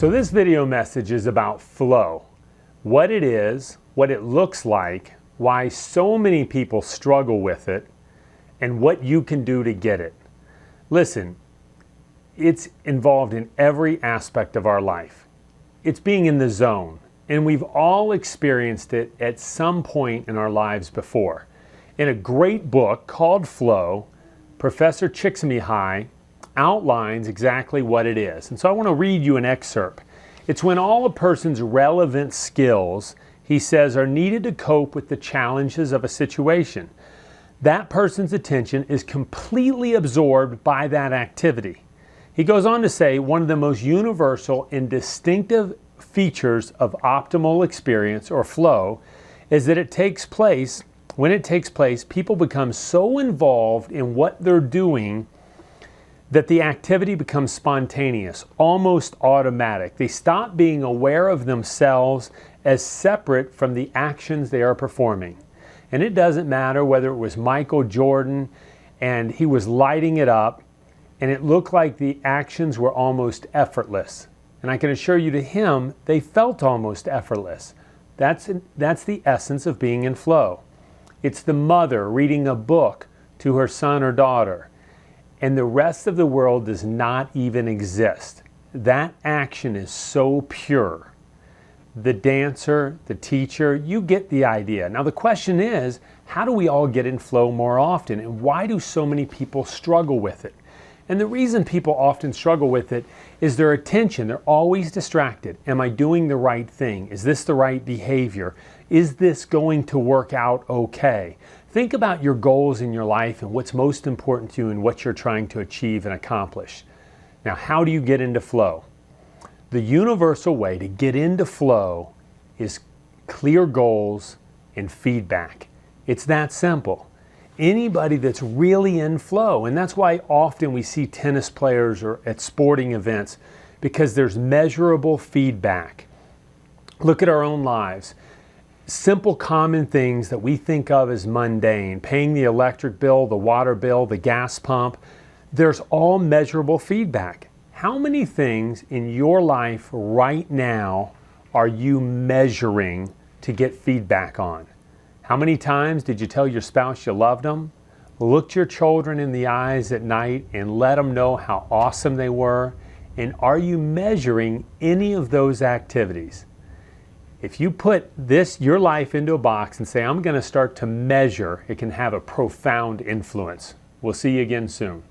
So this video message is about flow. What it is, what it looks like, why so many people struggle with it, and what you can do to get it. Listen, it's involved in every aspect of our life. It's being in the zone, and we've all experienced it at some point in our lives before. In a great book called Flow, Professor Csikszentmihalyi outlines exactly what it is. And so I want to read you an excerpt. It's when all a person's relevant skills, he says, are needed to cope with the challenges of a situation. That person's attention is completely absorbed by that activity. He goes on to say one of the most universal and distinctive features of optimal experience or flow is that when it takes place, people become so involved in what they're doing that the activity becomes spontaneous, almost automatic. They stop being aware of themselves as separate from the actions they are performing. And it doesn't matter whether it was Michael Jordan and he was lighting it up and it looked like the actions were almost effortless. And I can assure you, to him, they felt almost effortless. That's the essence of being in flow. It's the mother reading a book to her son or daughter, and the rest of the world does not even exist. That action is so pure. The dancer, the teacher, you get the idea. Now the question is, how do we all get in flow more often, and why do so many people struggle with it? And the reason people often struggle with it is their attention. They're always distracted. Am I doing the right thing? Is this the right behavior? Is this going to work out okay? Think about your goals in your life and what's most important to you and what you're trying to achieve and accomplish. Now, how do you get into flow? The universal way to get into flow is clear goals and feedback. It's that simple. Anybody that's really in flow, and that's why often we see tennis players or at sporting events, because there's measurable feedback. Look at our own lives. Simple common things that we think of as mundane, paying the electric bill, the water bill, the gas pump, there's all measurable feedback. How many things in your life right now are you measuring to get feedback on? How many times did you tell your spouse you loved them? Looked your children in the eyes at night and let them know how awesome they were? And are you measuring any of those activities? If you put your life into a box and say, I'm going to start to measure, it can have a profound influence. We'll see you again soon.